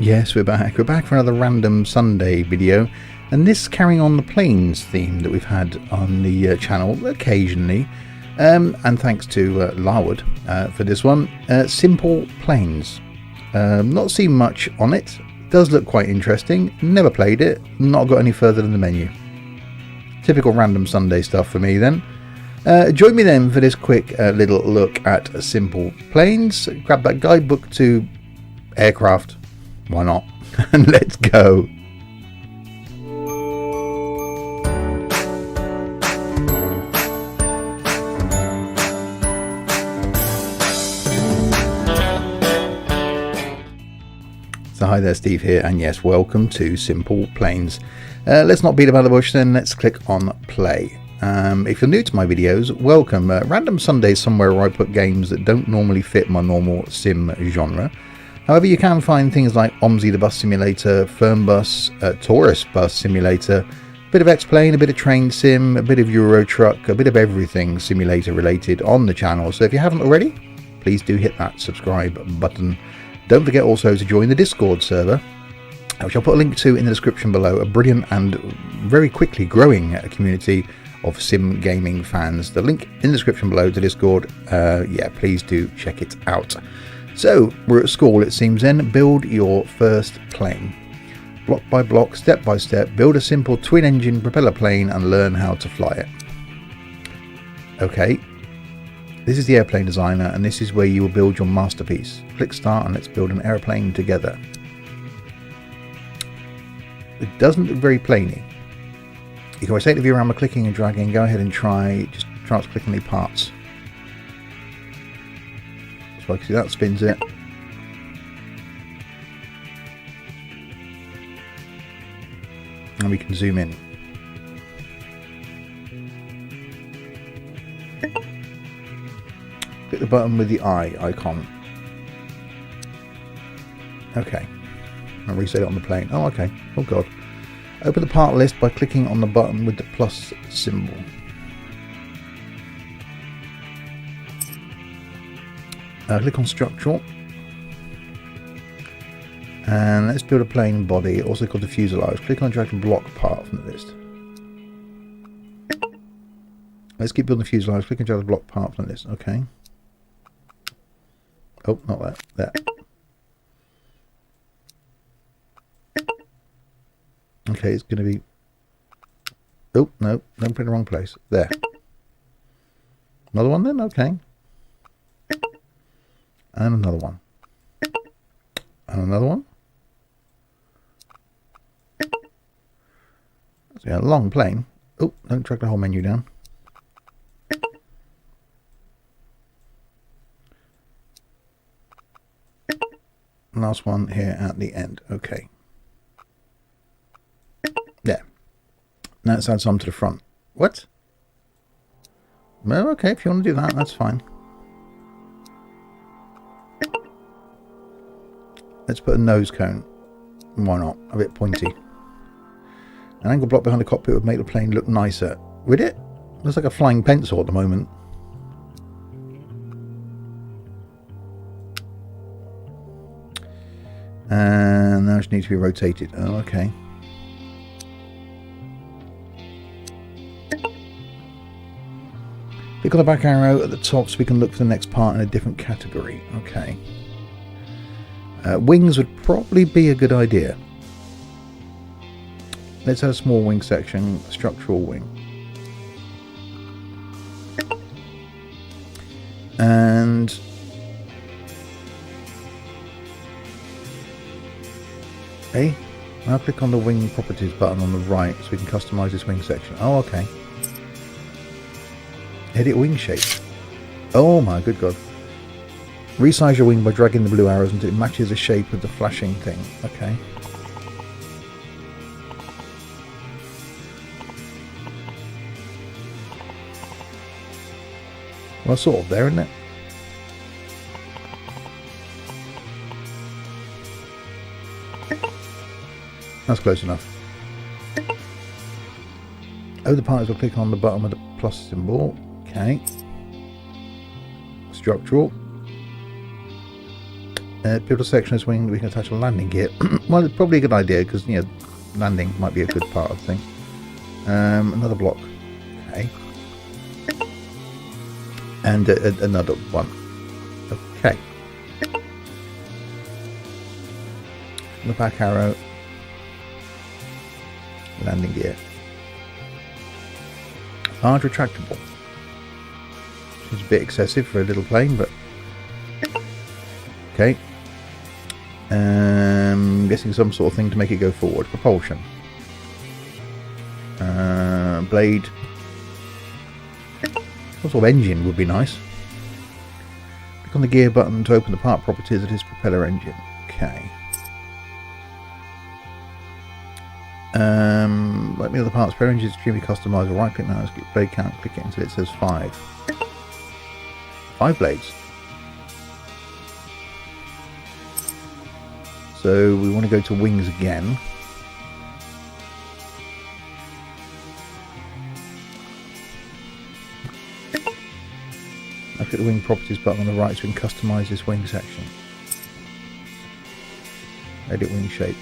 Yes, we're back. We're back for another random Sunday video, and this carrying on the planes theme that we've had on the channel occasionally. And thanks to Larwood for this one. Simple Planes. Not seen much on it. Does look quite interesting. Never played it. Not got any further than the menu. Typical random Sunday stuff for me then. Join me then for this quick little look at Simple Planes. Grab that guidebook to aircraft. Why not? And let's go. So hi there, Steve here, and yes, welcome to Simple Planes. Let's not beat about the bush then, let's click on play. If you're new to my videos, welcome. Random Sundays somewhere where I put games that don't normally fit my normal sim genre. However, you can find things like OMSI the Bus Simulator, Fernbus, Taurus Bus Simulator, a bit of X-Plane, a bit of Train Sim, a bit of Euro Truck, a bit of everything simulator related on the channel. So if you haven't already, please do hit that subscribe button. Don't forget also to join the Discord server, which I'll put a link to in the description below. A brilliant and very quickly growing community of sim gaming fans. The link in the description below to Discord. Yeah, please do check it out. So, we're at school it seems then. Build your first plane. Block by block, step by step, build a simple twin engine propeller plane and learn how to fly it. Okay, this is the airplane designer and this is where you will build your masterpiece. Click start and let's build an airplane together. It doesn't look very plainy. You can rotate the view around by clicking and dragging. Go ahead and just try to click on the parts. So I can see that spins it. And we can zoom in. Click the button with the eye icon. Okay. I'll reset it on the plane. Oh, okay. Oh, God. Open the part list by clicking on the button with the plus symbol. Click on structural. And let's build a plane body, also called the fuselage. Click on drag and block part from the list. Let's keep building the fuselage. Click and drag the block part from the list. Okay. Oh, not that. There. Okay, it's going to be... Oh, no. Don't put it in the wrong place. There. Another one then? Okay. And another one. And another one. So yeah, a long plane. Oh, don't drag the whole menu down. Last one here at the end. Okay. There. Now let's add some to the front. What? Well, okay, if you want to do that, that's fine. Let's put a nose cone. Why not? A bit pointy. An angle block behind the cockpit would make the plane look nicer. Would it? Looks like a flying pencil at the moment. And now it needs to be rotated. Oh, okay. Click on the back arrow at the top so we can look for the next part in a different category. Okay. Wings would probably be a good idea. Let's add a small wing section, structural wing. And hey, now click on the wing properties button on the right so we can customize this wing section. Oh, okay. Edit wing shape. Oh my good god. Resize your wing by dragging the blue arrows until it matches the shape of the flashing thing. Okay. Well, sort of there, isn't it? That's close enough. Over the parts, we'll click on the button with the plus symbol. Okay. Structural. Build a sectionless wing we can attach a landing gear. Well, it's probably a good idea because, you know, landing might be a good part of the thing. Another block. Okay. And another one. Okay. The back arrow. Landing gear. Large retractable. It's a bit excessive for a little plane, but okay. Guessing some sort of thing to make it go forward. Propulsion. Blade. Some sort of engine would be nice. Click on the gear button to open the part properties of this propeller engine. Okay. Like the other parts, propeller engine is extremely customizable. Right click mouse, click blade count, click it until it says 5. 5 blades. So we want to go to wings again. I'll click the wing properties button on the right so we can customize this wing section. Edit wing shape.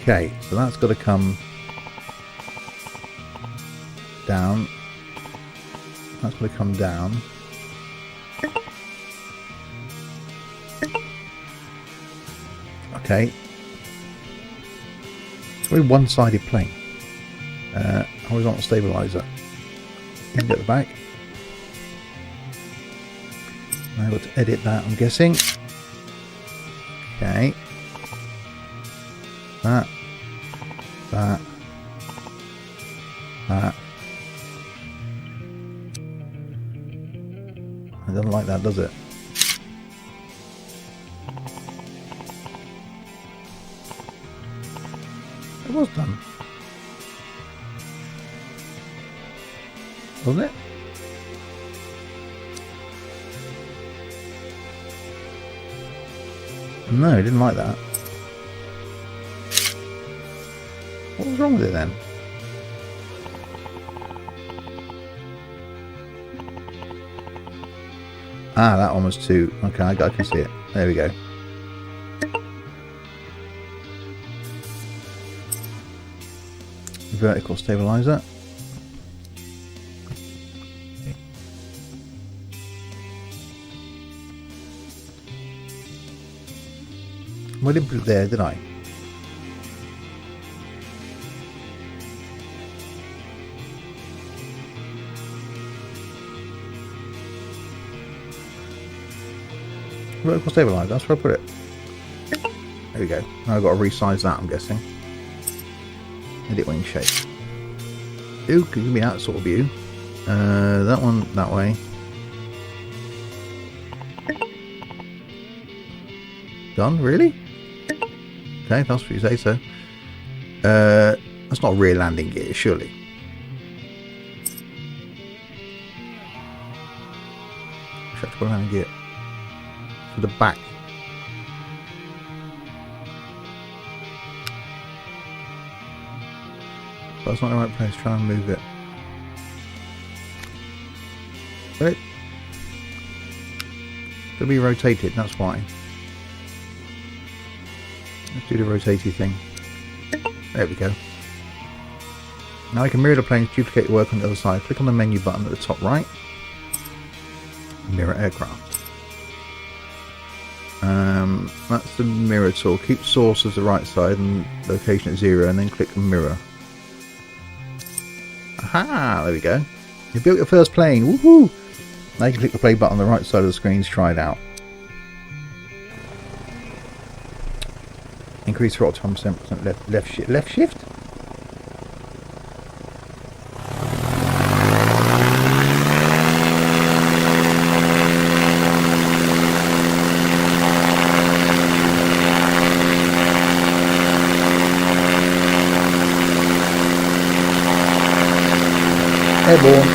Okay, so that's got to come down. That's got to come down. Okay. It's a very one-sided plane. Horizontal stabilizer. At the back. Now I've got to edit that, I'm guessing. Okay. That. That. It doesn't like that, does it? It was done. Wasn't it? No, it didn't like that. What was wrong with it then? Ah, that one was too... Okay, I can see it. There we go. Vertical stabilizer. Well, I didn't put it there, did I? Vertical stabilizer, that's where I put it. There we go. Now I've got to resize that, I'm guessing. Edit wing shape. Ooh, can you give me that sort of view? That one that way. Done, really? Okay, that's what you say so. That's not a rear landing gear, surely. Retractable landing gear. For the back. That's not the right place, try and move it. But it'll be rotated, that's why. Let's do the rotatey thing. There we go. Now I can mirror the planes, duplicate the work on the other side. Click on the menu button at the top right. Mirror aircraft. That's the mirror tool. Keep source as the right side and location at 0 and then click mirror. Aha! There we go. You built your first plane. Woohoo! Now you can click the play button on the right side of the screen to try it out. Increase throttle 10%, left shift. Airborne.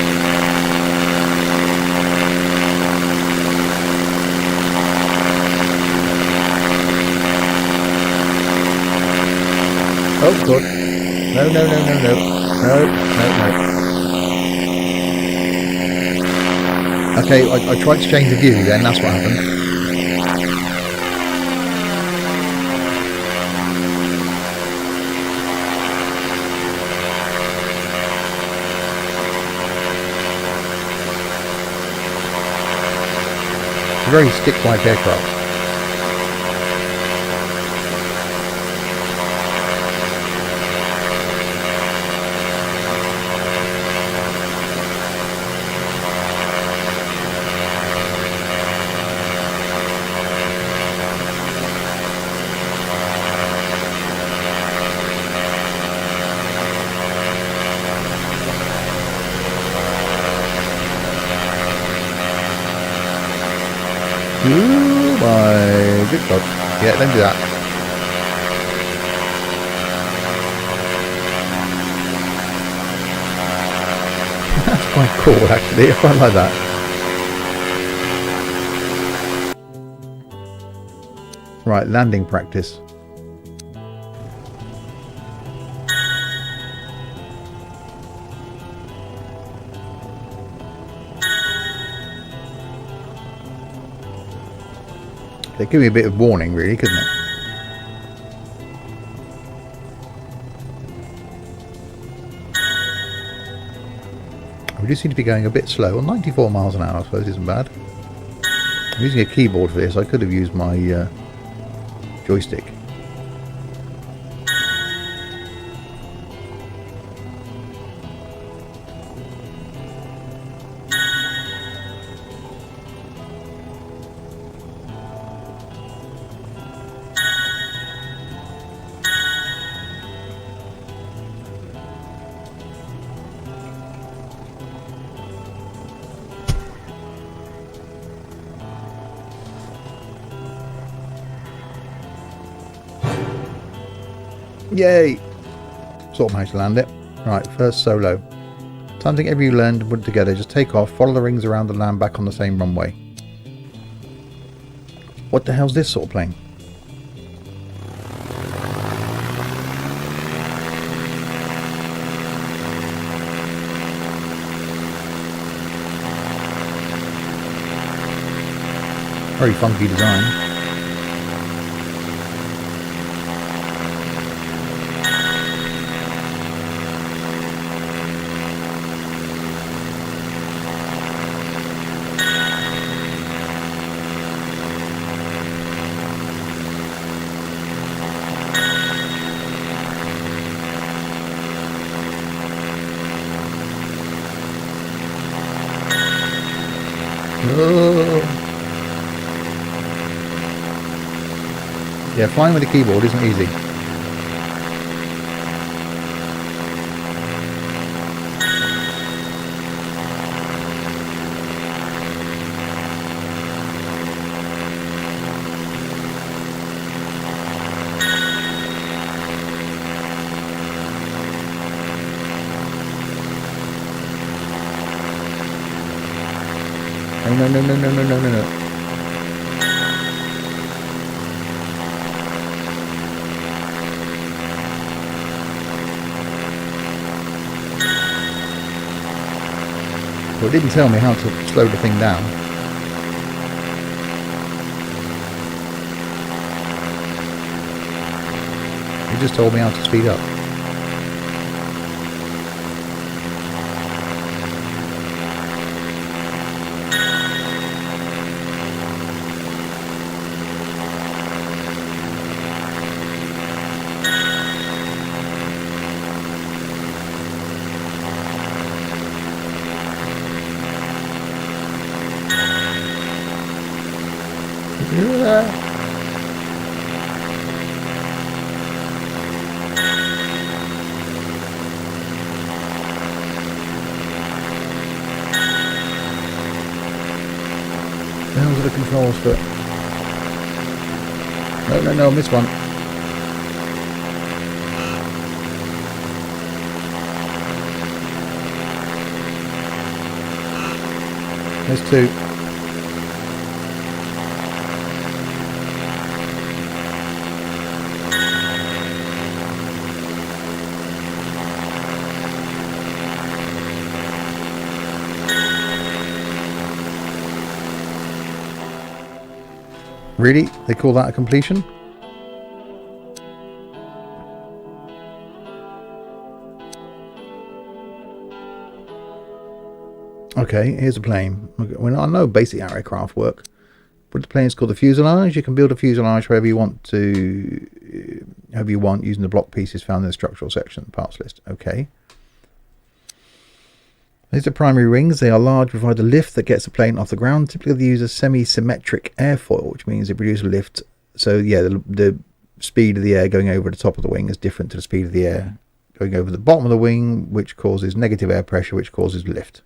Oh god. No. Okay, I tried to change the view then, that's what happened. a very stick-like aircraft. Ooh, my good God. Yeah, don't do that. That's quite cool, actually. I quite like that. Right, landing practice. They give me a bit of warning, really, couldn't it? We do seem to be going a bit slow. Well, 94 miles an hour, I suppose, isn't bad. I'm using a keyboard for this. I could have used my joystick. Yay! Sort of managed to land it. Right, first solo. Something every you learned and put it together. Just take off, follow the rings around and land back on the same runway. What the hell's this sort of plane? Very funky design. Oh. Yeah, flying with a keyboard isn't easy. No. Well, it didn't tell me how to slow the thing down. It just told me how to speed up. Those are the controls for it. No, I missed one. There's two. Really? They call that a completion? Okay, here's a plane. Well, I know basic aircraft work. What the plane is called the fuselage. You can build a fuselage however you want using the block pieces found in the structural section parts list. Okay. These are primary wings. They are large, provide a lift that gets the plane off the ground. Typically they use a semi-symmetric airfoil, which means they produce a lift. So yeah, the speed of the air going over the top of the wing is different to the speed of the air going over the bottom of the wing, which causes negative air pressure, which causes lift.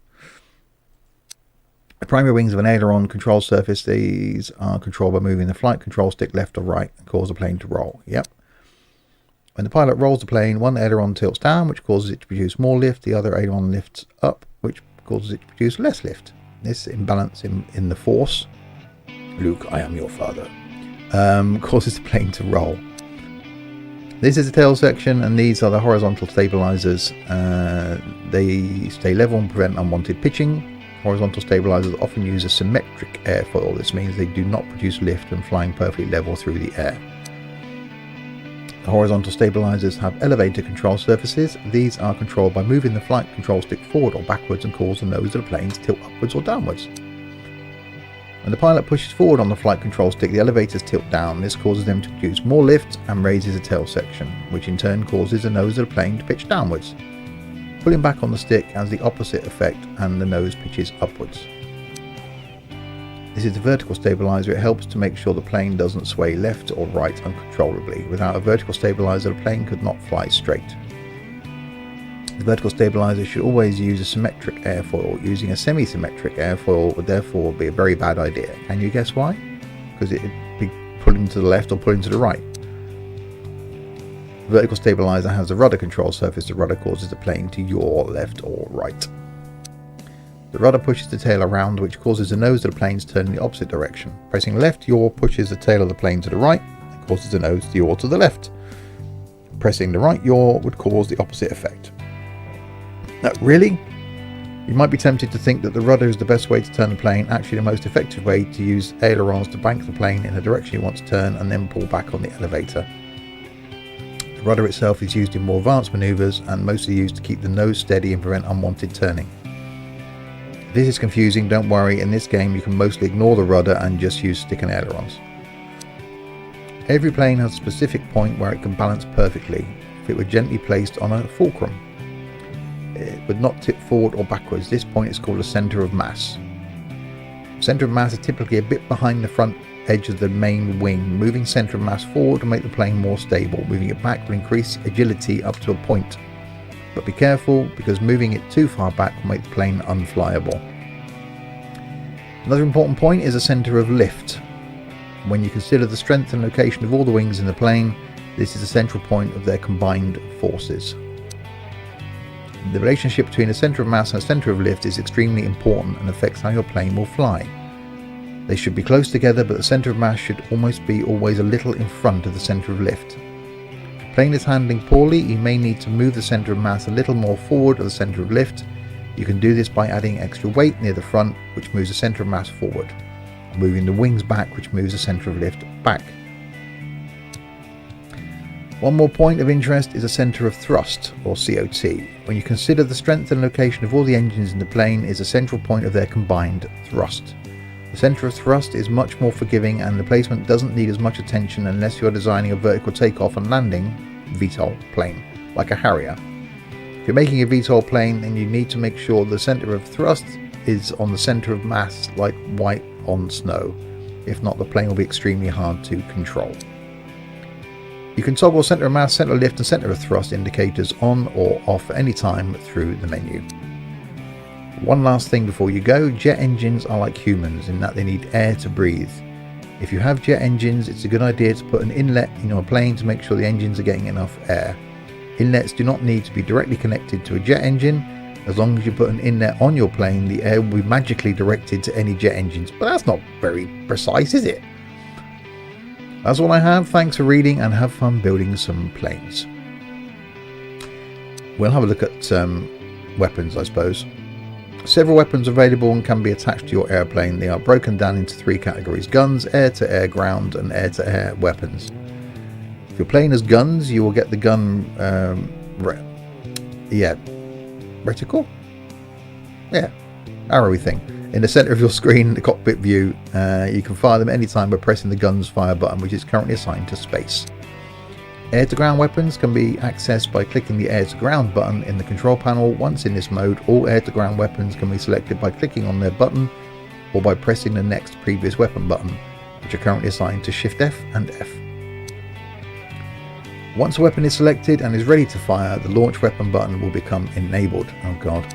The primary wings of an aileron control surface, these are controlled by moving the flight control stick left or right and cause the plane to roll. Yep. When the pilot rolls the plane, one aileron tilts down, which causes it to produce more lift. The other aileron lifts up, which causes it to produce less lift. This imbalance in the force, Luke, I am your father, causes the plane to roll. This is the tail section, and these are the horizontal stabilizers. They stay level and prevent unwanted pitching. Horizontal stabilizers often use a symmetric airfoil. This means they do not produce lift when flying perfectly level through the air. The horizontal stabilizers have elevator control surfaces. These are controlled by moving the flight control stick forward or backwards and cause the nose of the plane to tilt upwards or downwards. When the pilot pushes forward on the flight control stick, the elevators tilt down. This causes them to produce more lift and raises the tail section, which in turn causes the nose of the plane to pitch downwards. Pulling back on the stick has the opposite effect and the nose pitches upwards. This is the vertical stabilizer. It helps to make sure the plane doesn't sway left or right uncontrollably. Without a vertical stabilizer, the plane could not fly straight. The vertical stabilizer should always use a symmetric airfoil. Using a semi-symmetric airfoil would therefore be a very bad idea. Can you guess why? Because it would be pulling to the left or pulling to the right. The vertical stabilizer has a rudder control surface. The rudder causes the plane to yaw left or right. The rudder pushes the tail around, which causes the nose of the plane to turn in the opposite direction. Pressing left yaw pushes the tail of the plane to the right and causes the nose to yaw to the left. Pressing the right yaw would cause the opposite effect. Now, really? You might be tempted to think that the rudder is the best way to turn the plane. Actually, the most effective way to use ailerons to bank the plane in the direction you want to turn and then pull back on the elevator. The rudder itself is used in more advanced maneuvers and mostly used to keep the nose steady and prevent unwanted turning. If this is confusing, don't worry. In this game, you can mostly ignore the rudder and just use stick and ailerons. Every plane has a specific point where it can balance perfectly if it were gently placed on a fulcrum. It would not tip forward or backwards. This point is called a center of mass. Center of mass is typically a bit behind the front edge of the main wing. Moving center of mass forward will make the plane more stable. Moving it back will increase agility up to a point. But be careful, because moving it too far back will make the plane unflyable. Another important point is a center of lift. When you consider the strength and location of all the wings in the plane, this is the central point of their combined forces. The relationship between a center of mass and a center of lift is extremely important and affects how your plane will fly. They should be close together, but the center of mass should almost be always a little in front of the center of lift. If the plane is handling poorly, you may need to move the center of mass a little more forward of the center of lift. You can do this by adding extra weight near the front, which moves the center of mass forward, moving the wings back, which moves the center of lift back. One more point of interest is a center of thrust, or COT. When you consider the strength and location of all the engines in the plane is a central point of their combined thrust. The center of thrust is much more forgiving and the placement doesn't need as much attention unless you're designing a vertical takeoff and landing VTOL plane, like a Harrier. If you're making a VTOL plane, then you need to make sure the center of thrust is on the center of mass, like white on snow. If not, the plane will be extremely hard to control. You can toggle center of mass, center of lift and center of thrust indicators on or off at any time through the menu. One last thing before you go, jet engines are like humans in that they need air to breathe. If you have jet engines, it's a good idea to put an inlet in your plane to make sure the engines are getting enough air. Inlets do not need to be directly connected to a jet engine. As long as you put an inlet on your plane, the air will be magically directed to any jet engines. But that's not very precise, is it? That's all I have. Thanks for reading and have fun building some planes. We'll have a look at weapons, I suppose. Several weapons available and can be attached to your airplane. They are broken down into three categories: guns, air-to-air, ground and air-to-air weapons. If your plane has guns, you will get the gun reticle? Yeah, arrowy thing. In the center of your screen, the cockpit view, you can fire them anytime by pressing the gun's fire button, which is currently assigned to space. Air-to-ground weapons can be accessed by clicking the air-to-ground button in the control panel. Once in this mode, all air-to-ground weapons can be selected by clicking on their button or by pressing the next previous weapon button, which are currently assigned to Shift F and F. Once a weapon is selected and is ready to fire, the launch weapon button will become enabled. Oh god.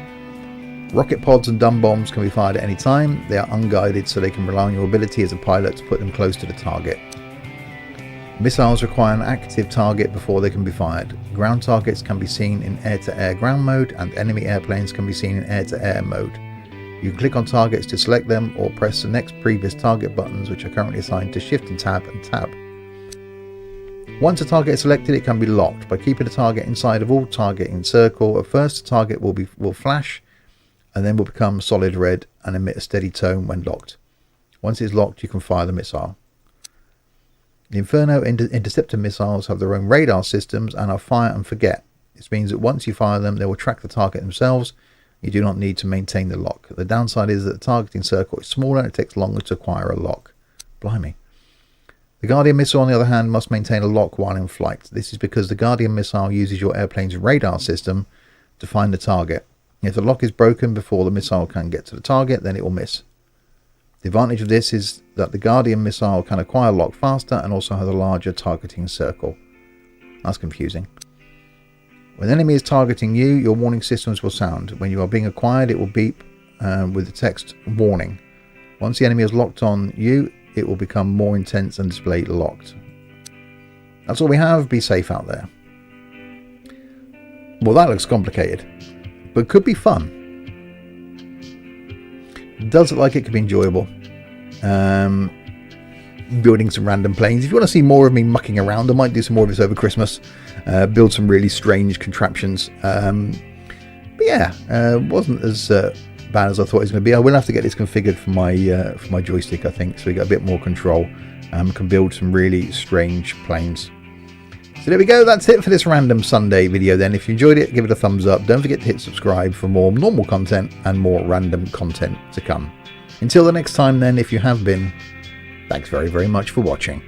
Rocket pods and dumb bombs can be fired at any time. They are unguided, so they can rely on your ability as a pilot to put them close to the target. Missiles require an active target before they can be fired. Ground targets can be seen in air-to-air ground mode, and enemy airplanes can be seen in air-to-air mode. You can click on targets to select them or press the next previous target buttons, which are currently assigned to Shift and Tab and Tab. Once a target is selected, it can be locked. By keeping the target inside of all targeting circle, at first the target will flash and then will become solid red and emit a steady tone when locked. Once it's locked, you can fire the missile. The Inferno interceptor missiles have their own radar systems and are fire and forget. This means that once you fire them, they will track the target themselves. You do not need to maintain the lock. The downside is that the targeting circle is smaller and it takes longer to acquire a lock. Blimey. The Guardian missile, on the other hand, must maintain a lock while in flight. This is because the Guardian missile uses your airplane's radar system to find the target. If the lock is broken before the missile can get to the target, then it will miss. The advantage of this is that the Guardian missile can acquire lock faster and also has a larger targeting circle. That's confusing. When the enemy is targeting you, your warning systems will sound. When you are being acquired, it will beep with the text warning. Once the enemy is locked on you, it will become more intense and display locked. That's all we have. Be safe out there. Well, that looks complicated, but could be fun. It does look like it could be enjoyable. Building some random planes. If you want to see more of me mucking around, I might do some more of this over Christmas. Build some really strange contraptions. But yeah, wasn't as bad as I thought it was going to be. I will have to get this configured for my joystick, I think, so we get a bit more control. Can build some really strange planes. So there we go. That's it for this random Sunday video then. If you enjoyed it, give it a thumbs up. Don't forget to hit subscribe for more normal content and more random content to come. Until the next time then, if you have been, thanks very, very much for watching.